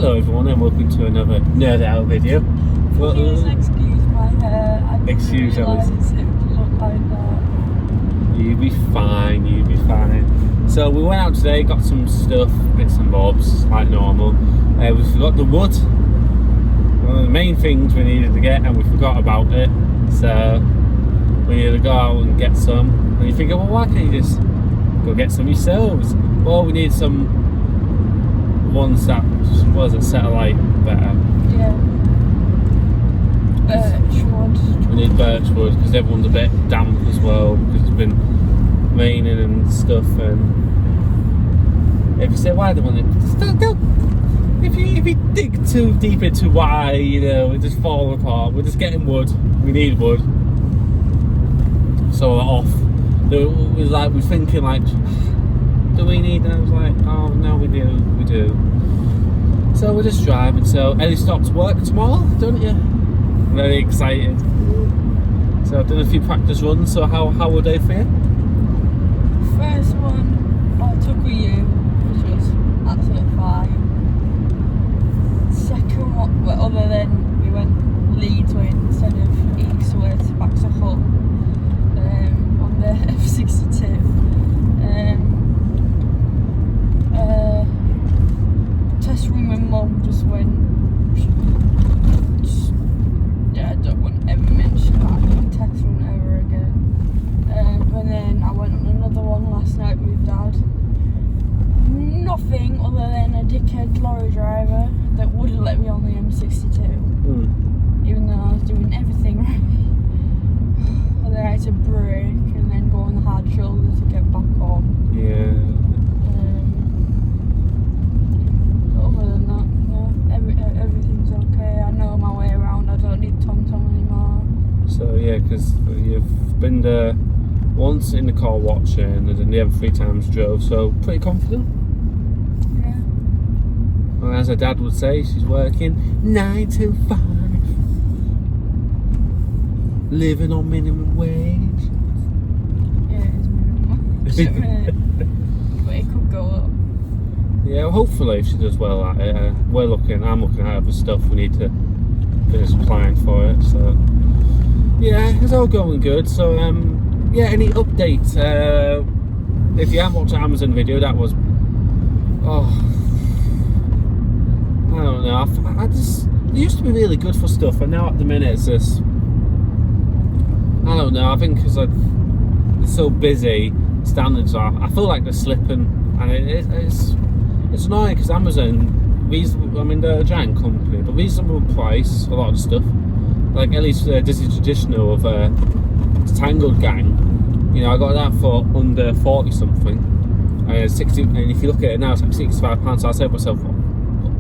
Hello everyone and welcome to another Nerd Out video. Please excuse my hair. I didn't Excuse realise Alice. it would look like that. You'll be fine, you'll be fine. So we went out today, got some stuff, bits and bobs, like normal. We forgot the wood. One of the main things we needed to get and we forgot about it. So we needed to go out and get some. And you think, well, why can't you just go get some yourselves? Well, we need some ones that, what is it, satellite better. Yeah. Birchwood. We need birchwood because everyone's a bit damp as well because it's been raining and stuff. And if you say why they want it, if you dig too deep into why, you know, it just falls apart. We're just getting wood. We need wood. So we're off. We're thinking like, do we need? And I was like, oh no, we do. So we're just driving. So Ellie stops work tomorrow, don't you? Very excited. So I've done a few practice runs. So how were they for you? First one I took with you, which was absolutely fine. Second one, well, other than we went Leeds way instead of East way back to Hull on the F62. Test run with Mum just went. I don't want to ever mention that test run ever again. And then I went on another one last night with Dad. Nothing other than a dickhead lorry driver that wouldn't let me on the M62, even though I was doing everything right. And then I had to brake and then go on the hard shoulder to get back on. Yeah. Other than that, yeah, everything's okay. I know my way around. I don't need TomTom anymore. So yeah, because you've been there once in the car watching, and then the other 3 times drove. So pretty confident. Yeah. And as her dad would say, she's working 9 to 5, living on minimum wage. Yeah, it is minimum wage at the minute. But it could go up. Yeah, well, hopefully if she does well at it. I'm looking at other stuff we need to finish applying for it. So yeah, it's all going good. So yeah, any updates? If you haven't watched the Amazon video, that was, I don't know. I just, it used to be really good for stuff, and now at the minute it's just, I don't know. I think because it's so busy, standards are. I feel like they're slipping, and it's annoying because Amazon, they're a giant company, but reasonable price a lot of stuff. Like at least Disney Traditional of Tangled Gang, you know, I got that for under 40 something. 60, and if you look at it now, it's like £65. So I saved myself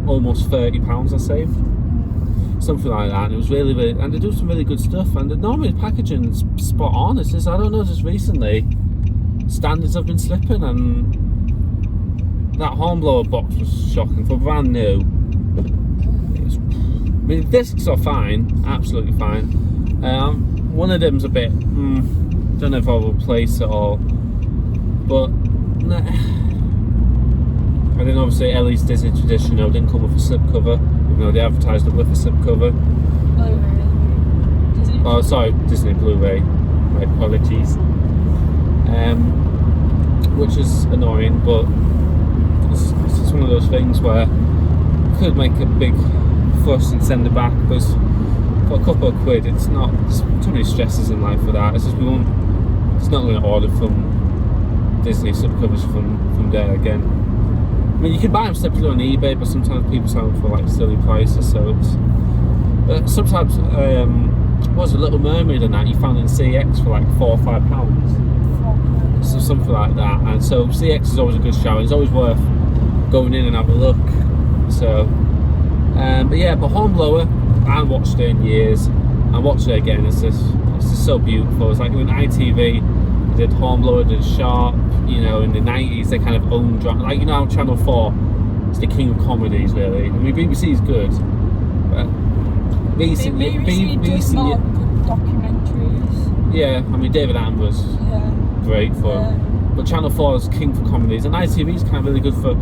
almost £30. I saved something like that, and it was really, and they do some really good stuff. And normally the packaging's spot on. It's just, I don't know, just recently standards have been slipping, and that hornblower box was shocking for brand new. The discs are fine, absolutely fine. One of them's a bit, don't know if I'll replace it all, but nah. And then obviously Ellie's Disney Traditional didn't come with a slipcover, even though they advertised it with a slipcover. Blu-ray. Disney. Oh, sorry, Disney Blu-ray. My apologies. Which is annoying, but it's just one of those things where you could make a big fuss and send it back, because for a couple of quid, it's not, there's too many stresses in life for that. It's just it's not going to order from Disney slipcovers from there again. I mean, you can buy them separately on eBay, but sometimes people sell them for like silly prices. So it's sometimes was a Little Mermaid and that you found in CX for like £4 or £5. So something like that. And so CX is always a good show. It's always worth going in and have a look. So but yeah, but Hornblower, I haven't watched it in years. I watched it again. It's just so beautiful. It's like when ITV did Hornblower, did Sharp, you know, in the 90s they kind of owned drama. Like, you know how Channel 4 is the king of comedies, really. I mean, BBC is good, but BBC does more good documentaries. Yeah, I mean David Attenborough's great for, but Channel 4 is king for comedies, and ITV is kind of really good for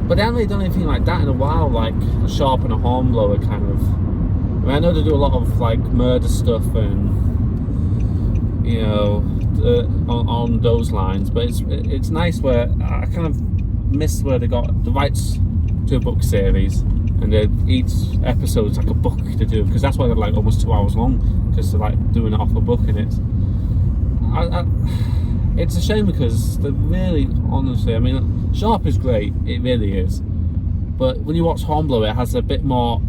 But they haven't really done anything like that in a while, like a Sharp and a Hornblower kind of. I mean, I know they do a lot of like murder stuff and, you know, on those lines, but it's nice where I kind of miss where they got the rights to a book series, and each episode is like a book to do, because that's why they're like almost 2 hours long, because they're like doing it off a book, and it's a shame because they're really, honestly, I mean, Sharp is great, it really is, but when you watch Hornblower, it has a bit more,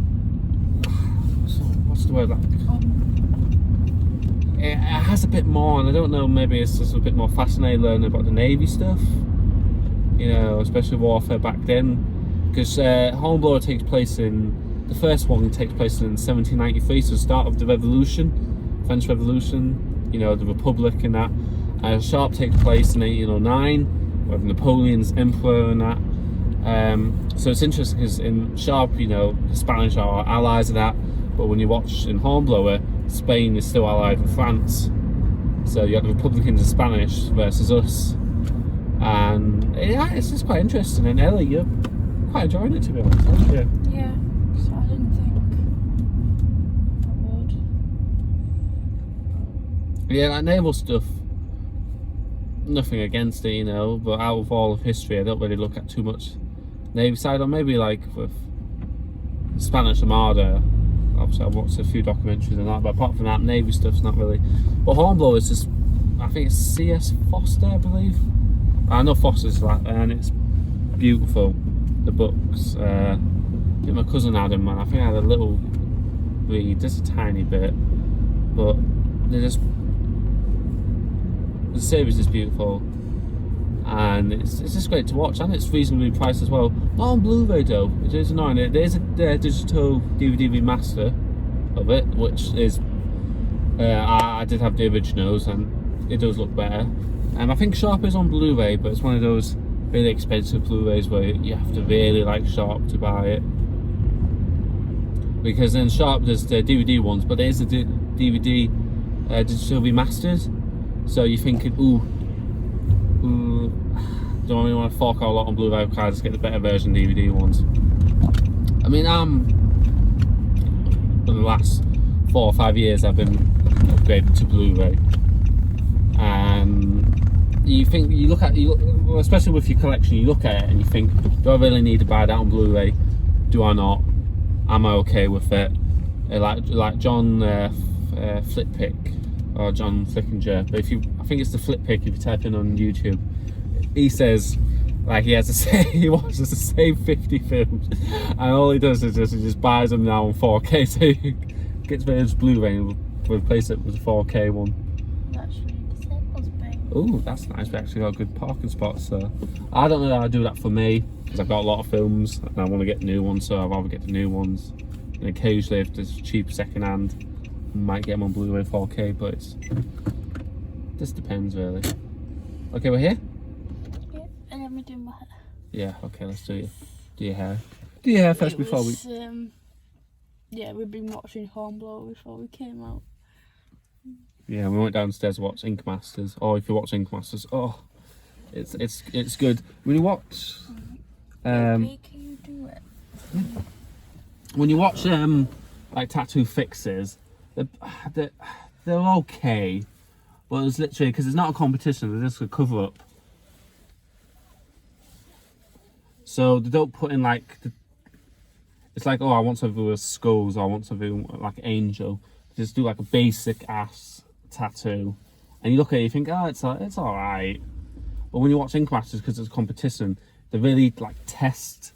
what's the word, like, it has a bit more, and I don't know, maybe it's just a bit more fascinating learning about the Navy stuff, you know, especially warfare back then, because Hornblower takes place the first one takes place in 1793, so the start of the Revolution, French Revolution, you know, the Republic and that. Sharp takes place in 1809, with Napoleon's emperor and that. So it's interesting because in Sharp, you know, the Spanish are allies of that, but when you watch in Hornblower, Spain is still allied with France. So you have the Republicans and Spanish versus us. And yeah, it's just quite interesting. And Ellie, you're quite enjoying it, to be honest, aren't you? Yeah, so I didn't think I would. Yeah, like naval stuff, nothing against it, you know, but out of all of history, I don't really look at too much Navy side, or maybe like with Spanish Armada. Obviously, I've watched a few documentaries and that, but apart from that, Navy stuff's not really. But Hornblower is just, I think it's C.S. Foster, I believe. I know Foster's that, and it's beautiful, the books. I think my cousin had them, and I think I had a little read, just a tiny bit, but they're just, the series is beautiful, and it's just great to watch, and it's reasonably priced as well. Not on Blu-ray though, which is annoying. There's a digital DVD remaster of it, which is, I did have the originals, and it does look better. And I think Sharp is on Blu-ray, but it's one of those really expensive Blu-rays where you have to really like Sharp to buy it. Because in Sharp there's the DVD ones, but there's the DVD digital remastered. So you're thinking, ooh, don't really want to fork out a lot on Blu-ray, because I just get the better version DVD ones. I mean, for the last 4 or 5 years I've been upgraded to Blu-ray. And you look at, especially with your collection, you look at it and you think, do I really need to buy that on Blu-ray? Do I not? Am I okay with it? Like John Flitpick, or John Flickinger, but I think it's the Flitpick if you type in on YouTube. He says, like, he watches the same 50 films, and all he does is he just buys them now on 4K, so he gets rid of his Blu-ray and replace it with a 4K one. Oh, that's nice. We actually got a good parking spot, so I don't know that I do that for me, because I've got a lot of films and I want to get new ones, so I'd rather get the new ones. And occasionally, if there's cheap second hand, I might get them on Blu-ray 4K, but it just depends really. Okay, we're here? Yeah, and let me do my hair. Yeah, okay, let's do your hair. Do your hair first before we... Yeah, we've been watching Hornblower before we came out. Yeah, we went downstairs to watch Ink Masters. Oh, if you watch Ink Masters, oh, it's good. When you watch, Can you do it? when you watch like Tattoo Fixes, they're okay, but it's literally, because it's not a competition, they're just a cover up. So they don't put in like it's like, oh, I want something with skulls, or I want something like angel. They just do like a basic ass tattoo, and you look at it, you think, oh, it's all right. But when you watch Ink Masters, because it's a competition, they really like test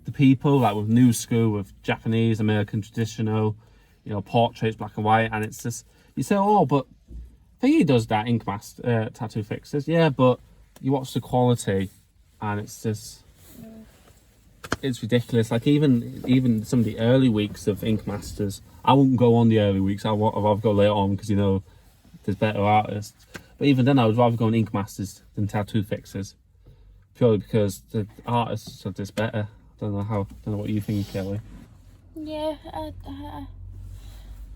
the people, like with new school, with Japanese, American traditional, you know, portraits, black and white, and it's just, you say, oh, but I think he does that, Ink Master, Tattoo Fixes, yeah, but you watch the quality, and it's just, it's ridiculous. Like even some of the early weeks of Ink Masters, I wouldn't go on the early weeks. I'd rather go later on, because, you know, there's better artists. But even then, I would rather go on Ink Masters than Tattoo Fixes, purely because the artists are just better. I don't know what you think, Kelly. Yeah,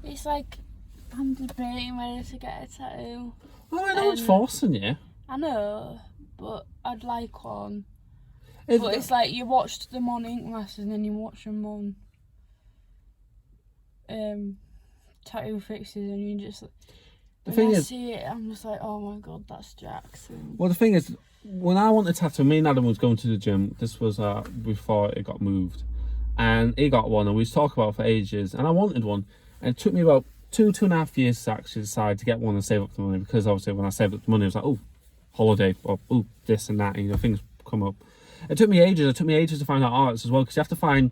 it's like I'm debating whether to get a tattoo. Well, I know it's forcing you. I know, but I'd like one. But it's like you watched them on Ink Masters and then you watch them on Tattoo Fixes, and you just. The thing is, see it, I'm just like, oh my god, that's Jackson. Well, the thing is, when I wanted a tattoo, me and Adam was going to the gym. This was before it got moved, and he got one, and we was talking about it for ages. And I wanted one, and it took me about 2.5 years to actually decide to get one and save up the money. Because obviously, when I saved up the money, I was like, oh, holiday, or oh, this and that, and, you know, things come up. It took me ages. It took me ages to find out artists as well, because you have to find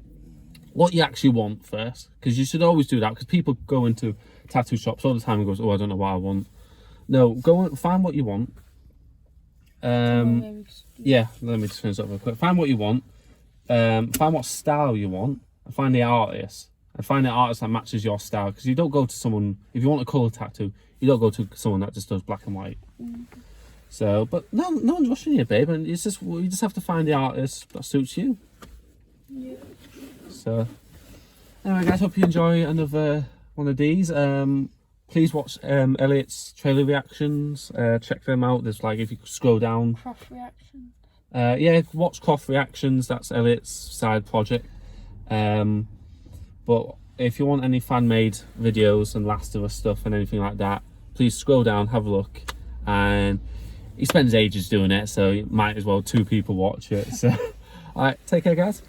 what you actually want first. Because you should always do that. Because people go into tattoo shops all the time and goes, oh, I don't know what I want. No, go and find what you want. Yeah, let me just finish up real quick. Find what you want. Find what style you want. And find the artist. And find the artist that matches your style. Because you don't go to someone, if you want a colour tattoo, you don't go to someone that just does black and white. So, but no one's rushing you, babe. And it's just, you just have to find the artist that suits you. Yeah. So, anyway, guys, hope you enjoy another one of these. Please watch Elliot's trailer reactions. Check them out. There's like, if you scroll down, Croft reaction. yeah, watch Croft Reactions. That's Elliot's side project. But if you want any fan-made videos and Last of Us stuff and anything like that, please scroll down, have a look. And he spends ages doing it, so you might as well 2 people watch it. So, all right, take care, guys.